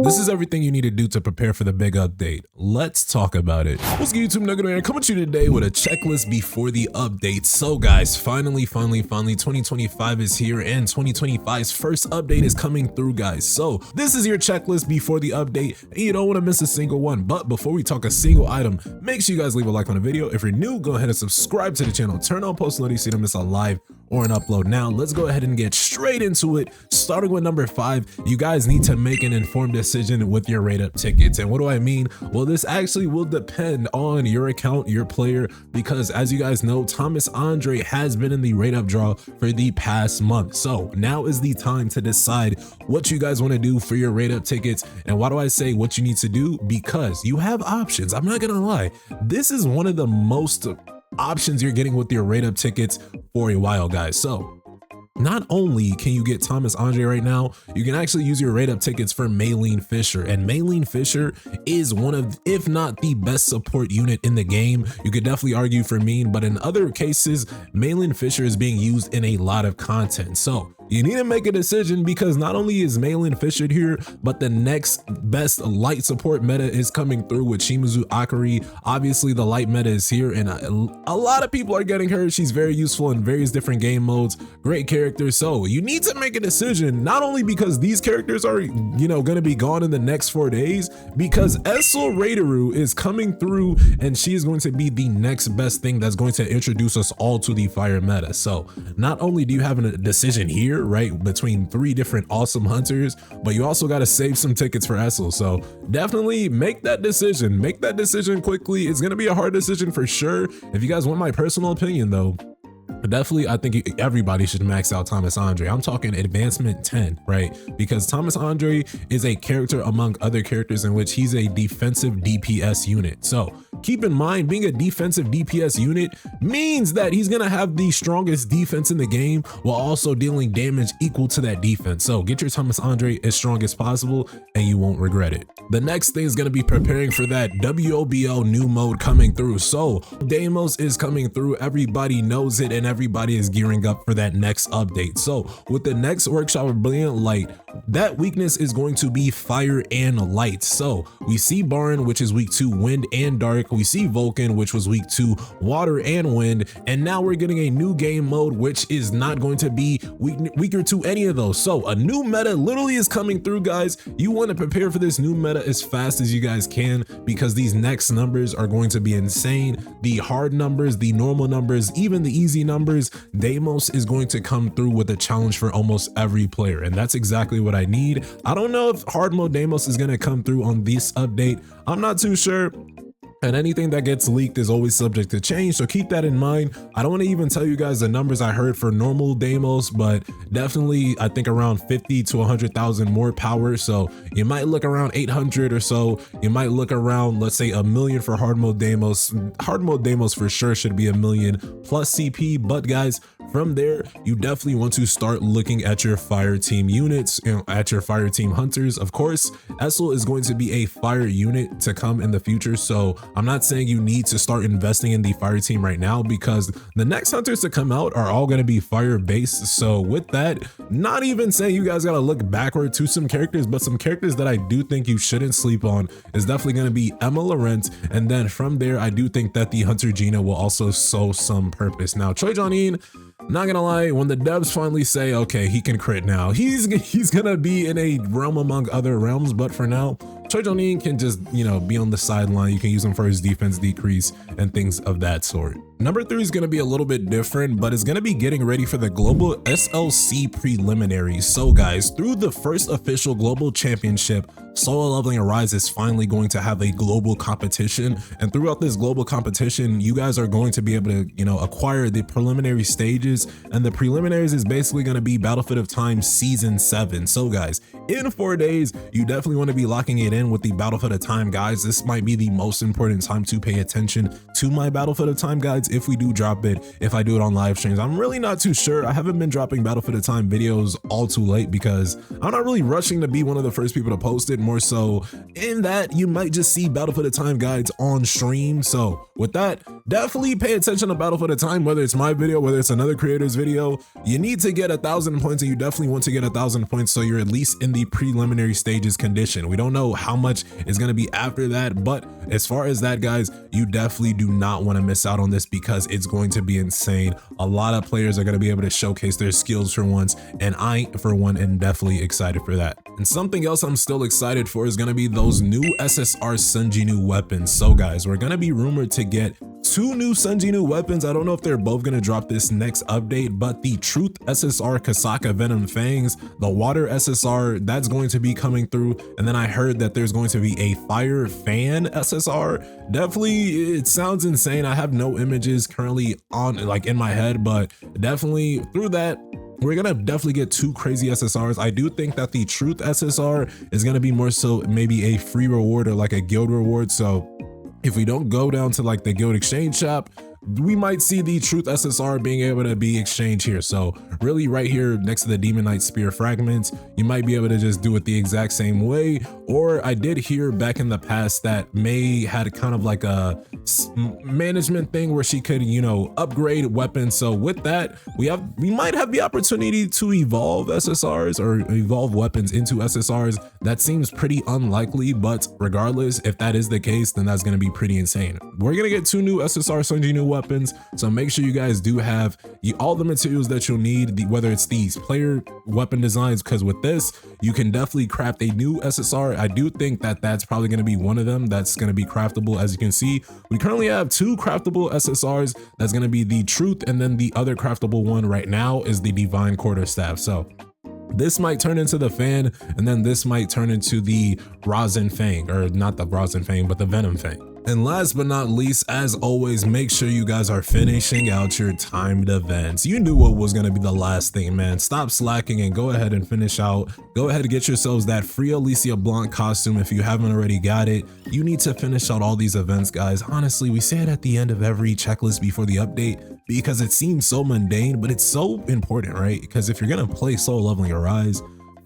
This is everything you need to do to prepare for the big update. Let's talk about it. What's good, YouTube? NoGoodEman coming to you today with a checklist before the update. So guys, finally 2025 is here and 2025's first update is coming through, guys. So this is your checklist before the update and you don't want to miss a single one. But before we talk a single item, make sure you guys leave a like on the video. If you're new, go ahead and subscribe to the channel. Turn on post notifications so you don't miss a live or an upload. Now let's go ahead and get straight into it. Starting with number 5, you guys need to make an informed decision with your rate up tickets. And what do I mean? Well, this actually will depend on your account, your player, because as you guys know, Thomas Andre has been in the rate up draw for the past month. So now is the time to decide what you guys want to do for your rate up tickets. And why do I say what you need to do? Because you have options. I'm not gonna lie, this is one of the most options you're getting with your rate up tickets for a while, guys. So not only can you get Thomas Andre right now, you can actually use your rate up tickets for Maylene Fisher. And Maylene Fisher is one of, if not the best support unit in the game. You could definitely argue for Mean, but in other cases, Maylene Fisher is being used in a lot of content. So you need to make a decision, because not only is Maylene Fisher here, but the next best light support meta is coming through with Shimizu Akari. Obviously the light meta is here and a lot of people are getting her. She's very useful in various different game modes, great character. So you need to make a decision, not only because these characters are, going to be gone in the next 4 days, because Esil Radiru is coming through and she is going to be the next best thing that's going to introduce us all to the fire meta. So not only do you have a decision here, right, between 3 different awesome hunters, but you also got to save some tickets for Esil. So definitely make that decision quickly. It's going to be a hard decision for sure. If you guys want my personal opinion though, definitely I think everybody should max out Thomas Andre. I'm talking advancement 10, right? Because Thomas Andre is a character among other characters in which he's a defensive DPS unit. So keep in mind, being a defensive DPS unit means that he's gonna have the strongest defense in the game while also dealing damage equal to that defense. So get your Thomas Andre as strong as possible and you won't regret it. The next thing is gonna be preparing for that WOBO new mode coming through. So DEIMOS is coming through, everybody knows it, and everybody is gearing up for that next update. So with the next workshop of Brilliant Light, that weakness is going to be fire and light. So we see Baron, which is weak to wind and dark. We see Vulcan, which was weak to water and wind. And now we're getting a new game mode, which is not going to be weaker to any of those. So a new meta literally is coming through, guys. You want to prepare for this new meta as fast as you guys can, because these next numbers are going to be insane. The hard numbers, the normal numbers, even the easy numbers, DEIMOS is going to come through with a challenge for almost every player. And that's exactly what I need. I don't know if hard mode DEIMOS is going to come through on this update. I'm not too sure. And anything that gets leaked is always subject to change, so keep that in mind. I don't want to even tell you guys the numbers I heard for normal DEIMOS, but definitely I think around 50 to 100,000 more power. So you might look around 800 or so. You might look around, let's say, 1 million for hard mode DEIMOS. Hard mode DEIMOS for sure should be 1 million plus CP. But guys, from there, you definitely want to start looking at your fire team units, at your fire team hunters. Of course, Esil is going to be a fire unit to come in the future. So I'm not saying you need to start investing in the fire team right now, because the next hunters to come out are all going to be fire based. So with that, not even saying you guys got to look backward to some characters, but some characters that I do think you shouldn't sleep on is definitely going to be Emma Laurent. And then from there, I do think that the Hunter Gina will also show some purpose. Now, Choi Jong-in, not gonna lie, when the devs finally say, okay, he can crit now, he's gonna be in a realm among other realms. But for now, Choi Jong-in can just, be on the sideline. You can use him for his defense decrease and things of that sort. Number 3 is going to be a little bit different, but it's going to be getting ready for the global SLC preliminaries. So guys, through the first official global championship, Solo Leveling Arise is finally going to have a global competition. And throughout this global competition, you guys are going to be able to, acquire the preliminary stages. And the preliminaries is basically going to be Battlefield of Time Season 7. So guys, in 4 days, you definitely want to be locking it in with the Battlefield of Time guides. This might be the most important time to pay attention to my Battlefield of Time guides if we do drop it, if I do it on live streams. I'm really not too sure. I haven't been dropping Battlefield of Time videos all too late because I'm not really rushing to be one of the first people to post it. More so in that you might just see Battlefield of Time guides on stream. So with that, definitely pay attention to Battlefield at a time, whether it's my video, whether it's another creator's video. You need to get 1,000 points, and you definitely want to get 1,000 points so you're at least in the preliminary stages condition. We don't know how much is going to be after that, but as far as that, guys, you definitely do not want to miss out on this because it's going to be insane. A lot of players are going to be able to showcase their skills for once, and I, for one, am definitely excited for that. And something else I'm still excited for is going to be those new SSR Sun JINWOO weapons. So guys, we're going to be rumored to get 2 new Sun JINWOO weapons. I don't know if they're both going to drop this next update, but the Truth SSR Kasaka Venom Fangs, the Water SSR, that's going to be coming through. And then I heard that there's going to be a Fire Fan SSR. Definitely, it sounds insane. I have no images currently on in my head, but definitely through that, we're gonna definitely get 2 crazy SSRs. I do think that the Truth SSR is gonna be more so maybe a free reward or like a guild reward. So if we don't go down to like the guild exchange shop, we might see the Truth SSR being able to be exchanged here. So really right here next to the Demon Knight Spear fragments, you might be able to just do it the exact same way. Or I did hear back in the past that May had kind of like a management thing where she could, you know, upgrade weapons. So with that, we might have the opportunity to evolve SSRs or evolve weapons into SSRs. That seems pretty unlikely, but regardless, if that is the case, then that's going to be pretty insane. We're going to get 2 new SSR Sun JINWOO weapons, so make sure you guys do have all the materials that you'll need, whether it's these player weapon designs, because with this you can definitely craft a new SSR. I do think that that's probably going to be one of them that's going to be craftable. As you can see, we currently have 2 craftable SSRs. That's going to be the Truth, and then the other craftable one right now is the Divine Quarterstaff. So this might turn into the Fan, and then this might turn into the Rosin Fang, or not the Rosin Fang, but the Venom Fang. And last but not least, as always, make sure you guys are finishing out your timed events. You knew what was going to be the last thing, man. Stop slacking and go ahead and finish out. Go ahead and get yourselves that free Alicia Blanc costume if you haven't already got it. You need to finish out all these events, guys. Honestly, we say it at the end of every checklist before the update because it seems so mundane, but it's so important, right? Because if you're going to play Solo Leveling Arise,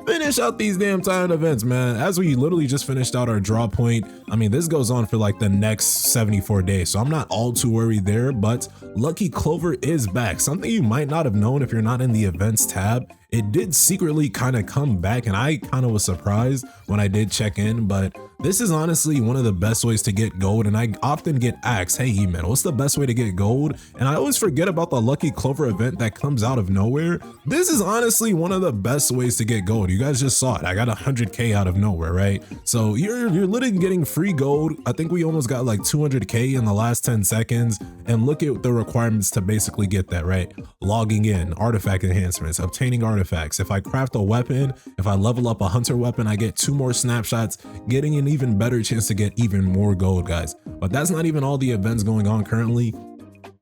finish out these damn timed events, man. As we literally just finished out our draw point, I mean, this goes on for like the next 74 days, so I'm not all too worried there. But Lucky Clover is back, something you might not have known if you're not in the events tab. It did secretly kind of come back, and I kind of was surprised when I did check in, but this is honestly one of the best ways to get gold. And I often get asked, hey man, what's the best way to get gold? And I always forget about the Lucky Clover event that comes out of nowhere. This is honestly one of the best ways to get gold. You guys just saw it. I got 100K out of nowhere, right? So you're literally getting free gold. I think we almost got like 200K in the last 10 seconds. And look at the requirements to basically get that, right? Logging in, artifact enhancements, obtaining artifacts. If I craft a weapon, if I level up a hunter weapon, I get 2 more snapshots, getting an even better chance to get even more gold, guys. But that's not even all the events going on currently.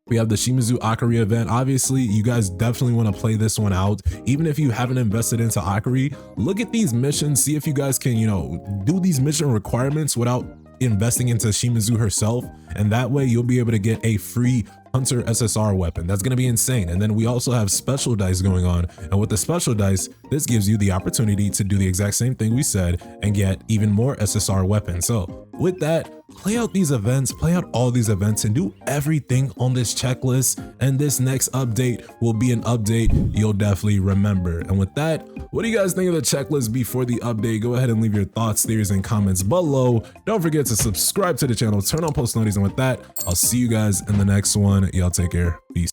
We have the Shimizu Akari event. Obviously, you guys definitely want to play this one out. Even if you haven't invested into Akari, look at these missions, see if you guys can, you know, do these mission requirements without investing into Shimizu herself, and that way you'll be able to get a free Hunter SSR weapon. That's going to be insane. And then we also have special dice going on, and with the special dice, this gives you the opportunity to do the exact same thing we said and get even more SSR weapons. So with that, play out these events, play out all these events, and do everything on this checklist, and this next update will be an update you'll definitely remember. And with that, what do you guys think of the checklist before the update? Go ahead and leave your thoughts, theories, and comments below. Don't forget to subscribe to the channel, turn on post notifications, and with that, I'll see you guys in the next one. Y'all take care. Peace.